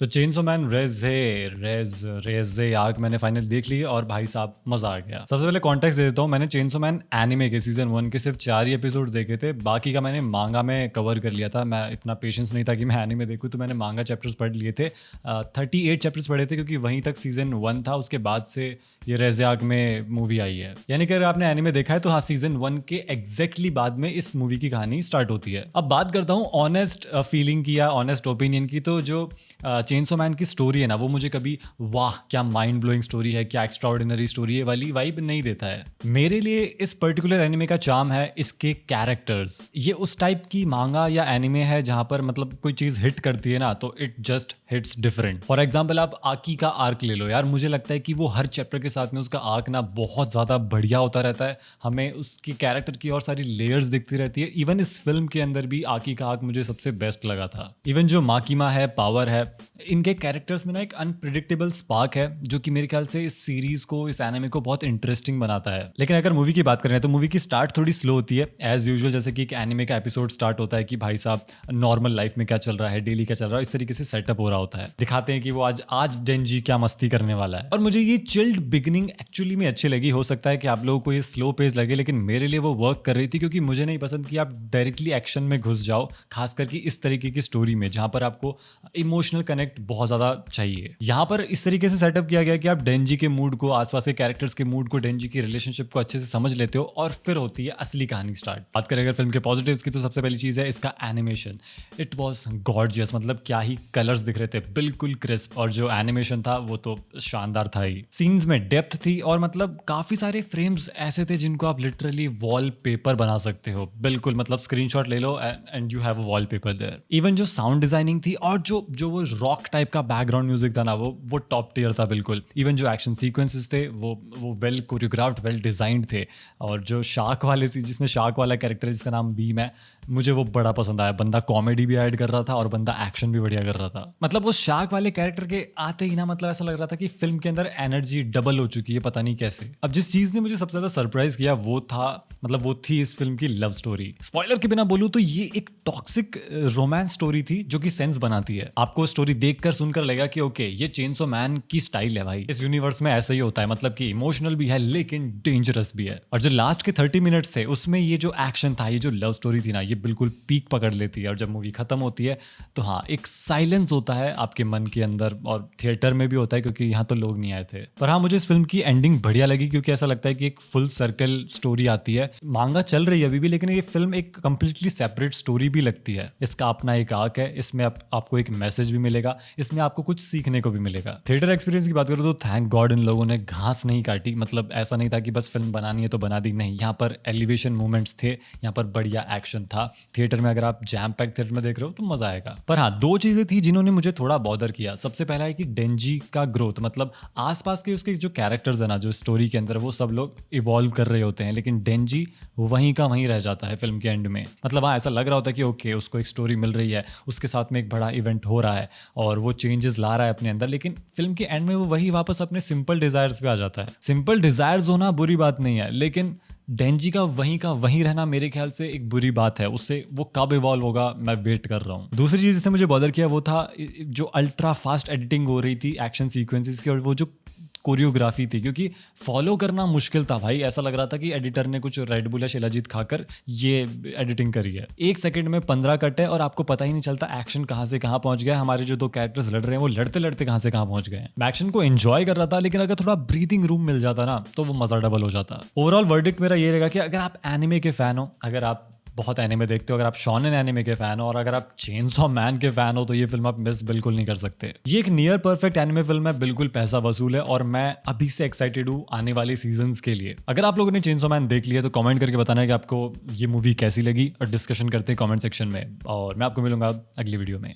तो chainsaw man rays arc मैंने final देख ली और भाई साहब मजा आ गया। सबसे पहले कॉन्टेक्स्ट दे देता हूँ। मैंने चेनसो मैन एनिमे के सीजन 1 के सिर्फ 4 ही एपिसोड देखे थे, बाकी का मैंने मांगा में कवर कर लिया था। मैं इतना पेशेंस नहीं था कि मैं एनिमे देखूँ, तो मैंने मांगा चैप्टर्स पढ़ लिए थे। 38 चैप्टर्स पढ़े थे क्योंकि वहीं तक सीजन 1 था, उसके बाद से ये रेज़ आर्क में मूवी आई है। यानी कि अगर आपने एनिमे देखा है तो हाँ, सीजन 1 के एग्जैक्टली बाद में इस मूवी की कहानी स्टार्ट होती है। अब बात करता हूँ ऑनेस्ट फीलिंग की या ऑनेस्ट ओपिनियन की, तो जो चेनसो मैन की स्टोरी है ना, वो मुझे कभी वाह क्या माइंड ब्लोइंग स्टोरी है, क्या एक्स्ट्रा ऑर्डिनरी स्टोरी है वाली वाइब नहीं देता है। मेरे लिए इस पर्टिकुलर एनिमे का चार्म है इसके कैरेक्टर्स। ये उस टाइप की मांगा या एनिमे है जहां पर मतलब कोई चीज हिट करती है ना, तो it just hits different. For example आप आकी का आर्क ले लो यार, मुझे लगता है कि वो हर चैप्टर के साथ में उसका आर्क ना बहुत ज्यादा बढ़िया होता रहता है। हमें उसकी कैरेक्टर की और सारी लेयर्स दिखती रहती है। इवन इस फिल्म के अंदर भी आकी का आर्क मुझे सबसे बेस्ट लगा था। इवन जो माकीमा है, पावर है, इनके कैरेक्टर्स में ना एक अनप्रिडिक्टेबल स्पार्क है जो कि मेरे ख्याल से इस सीरीज को, इस एनिमे को बहुत इंटरेस्टिंग बनाता है। लेकिन अगर मूवी की बात करें तो मूवी की स्टार्ट थोड़ी स्लो होती है एज यूजुअल। जैसे कि एक एनिमे का एपिसोड स्टार्ट होता है कि भाई साहब नॉर्मल लाइफ में क्या चल रहा है, डेली क्या चल रहा है, इस तरीके से सेटअप हो रहा होता है। दिखाते हैं कि वो आज डेंजी क्या मस्ती करने वाला है। और मुझे ये चिल्ड बिगिनिंग एक्चुअली में अच्छी लगी। हो सकता है कि आप लोगों को ये स्लो पेज लगे, लेकिन मेरे लिए वो वर्क कर रही थी क्योंकि मुझे नहीं पसंद कि आप डायरेक्टली एक्शन में घुस जाओ, खास करके इस तरीके की स्टोरी में जहां पर आपको इमोशनल कनेक्ट बहुत ज्यादा चाहिए। यहाँ पर इस तरीके से सेटअप किया गया कि आप डेंजी के मूड को, आसपास के कैरेक्टर्स के मूड को, डेंजी की रिलेशनशिप को अच्छे से समझ लेते हो और फिर होती है असली कहानी स्टार्ट। बात करें अगर फिल्म के पॉजिटिव्स की, तो सबसे पहली चीज है इसका एनिमेशन। इट वॉज गॉर्जियस, मतलब क्या ही कलर्स दिख रहे थे, बिल्कुल क्रिस्प। और जो एनिमेशन था वो तो शानदार था ही। सीन्स में डेप्थ थी और मतलब काफी सारे फ्रेम्स ऐसे थे जिनको आप लिटरली वॉल पेपर बना सकते हो। बिल्कुल मतलब स्क्रीनशॉट ले लो and you have a wallpaper there. Even जो साउंड डिजाइनिंग थी और जो वो रॉक टाइप का बैकग्राउंड म्यूजिक था ना, वो टॉप टियर था बिल्कुल। इवन जो एक्शन सीक्वेंसेस थे वो वेल कोरियोग्राफ्ड, वेल डिजाइंड थे। और जो शार्क वाले जिसमें शार्क वाला कैरेक्टर जिसका नाम बीम है, मुझे वो बड़ा पसंद आया। बंदा कॉमेडी भी ऐड कर रहा था और बंदा एक्शन भी बढ़िया कर रहा था। मतलब वो शार्क वाले कैरेक्टर के आते ही ना, मतलब ऐसा लग रहा था कि फिल्म के अंदर एनर्जी डबल हो चुकी है, पता नहीं कैसे। अब जिस चीज ने मुझे सबसे ज्यादा सरप्राइज किया वो थी इस फिल्म की लव स्टोरी। स्पॉइलर के बिना बोलूं तो ये एक टॉक्सिक रोमांस स्टोरी थी जो कि सेंस बनाती है। आपको स्टोरी देखकर सुनकर लगेगा कि ओके ये चेनसो मैन की स्टाइल है भाई, इस यूनिवर्स में ऐसा ही होता है। मतलब कि इमोशनल भी है लेकिन डेंजरस भी है। और जो लास्ट के 30 मिनट्स थे उसमें ये जो एक्शन था, ये जो लव स्टोरी थी ना, ये बिल्कुल पीक पकड़ लेती है। और जब मूवी खत्म होती है तो हाँ, एक साइलेंस होता है आपके मन के अंदर, और थिएटर में भी होता है क्योंकि यहाँ तो लोग नहीं आए थे। पर हाँ, मुझे इस फिल्म की एंडिंग बढ़िया लगी क्योंकि ऐसा लगता है कि एक फुल सर्कल स्टोरी आती है। मांगा चल रही है अभी भी, लेकिन ये फिल्म एक कंप्लीटली सेपरेट स्टोरी भी लगती है। इसका अपना एक आर्क है, इसमें आपको एक मैसेज भी मिलेगा, इसमें आपको कुछ सीखने को भी मिलेगा। थिएटर एक्सपीरियंस की बात करूँ तो थैंक गॉड इन लोगों ने घास नहीं काटी। मतलब ऐसा नहीं था कि बस फिल्म बनानी है तो बना दी, नहीं। यहाँ पर एलिवेशन मूवमेंट्स थे, यहाँ पर बढ़िया एक्शन था। थिएटर में अगर आप जैम पैक थिएटर में देख रहे हो तो मजा आएगा। पर हाँ, दो चीजें थी जिन्होंने मुझे थोड़ा बॉदर किया। सबसे पहला है कि डेंजी का ग्रोथ, मतलब आसपास के उसके जो कैरेक्टर्स है ना, जो स्टोरी के अंदर, वो सब लोग इवॉल्व कर रहे होते हैं, लेकिन डेंजी वहीं का वहीं रह जाता है फिल्म के एंड में। मतलब हाँ, ऐसा लग रहा होता है कि ओके उसको एक स्टोरी मिल रही है, उसके साथ में एक बड़ा इवेंट हो रहा है और वो चेंजेस ला रहा है अपने अंदर, लेकिन फिल्म के एंड में वो वही वापस अपने सिंपल डिजायर्स पे आ जाता है। सिंपल डिजायर्स होना बुरी बात नहीं है, लेकिन डेंजी का वहीं रहना मेरे ख्याल से एक बुरी बात है। उससे वो कब इवॉल्व होगा मैं वेट कर रहा हूँ। दूसरी चीज जिसने मुझे बॉदर किया वो था जो अल्ट्रा फास्ट एडिटिंग हो रही थी एक्शन सीक्वेंसेस की, और वो जो कोरियोग्राफी थी, क्योंकि फॉलो करना मुश्किल था भाई। ऐसा लग रहा था कि एडिटर ने कुछ रेड बुल या शिलाजीत खाकर ये एडिटिंग करी है। 1 सेकंड में 15 कट है और आपको पता ही नहीं चलता एक्शन कहां से कहां पहुंच गया। हमारे जो दो कैरेक्टर्स लड़ रहे हैं वो लड़ते लड़ते कहां से कहां पहुंच गए। मैं एक्शन को एंजॉय कर रहा था, लेकिन अगर थोड़ा ब्रीथिंग रूम मिल जाता ना तो वो मजा डबल हो जाता। ओवरऑल वर्डिक्ट मेरा ये रहेगा कि अगर आप एनिमे के फैन हो, अगर आप बहुत एनिमे देखते हो, अगर आप शॉनेन एनिमे के फैन हो और अगर आप चेनसॉ मैन के फैन हो, तो ये फिल्म आप मिस बिल्कुल नहीं कर सकते। ये एक नियर परफेक्ट एनिमे फिल्म है, बिल्कुल पैसा वसूल है, और मैं अभी से एक्साइटेड हूँ आने वाले सीजन्स के लिए। अगर आप लोगों ने चेनसॉ मैन देख लिया तो कमेंट करके बताना है कि आपको ये मूवी कैसी लगी, और डिस्कशन करते हैं कमेंट सेक्शन में। और मैं आपको मिलूंगा अगली वीडियो में।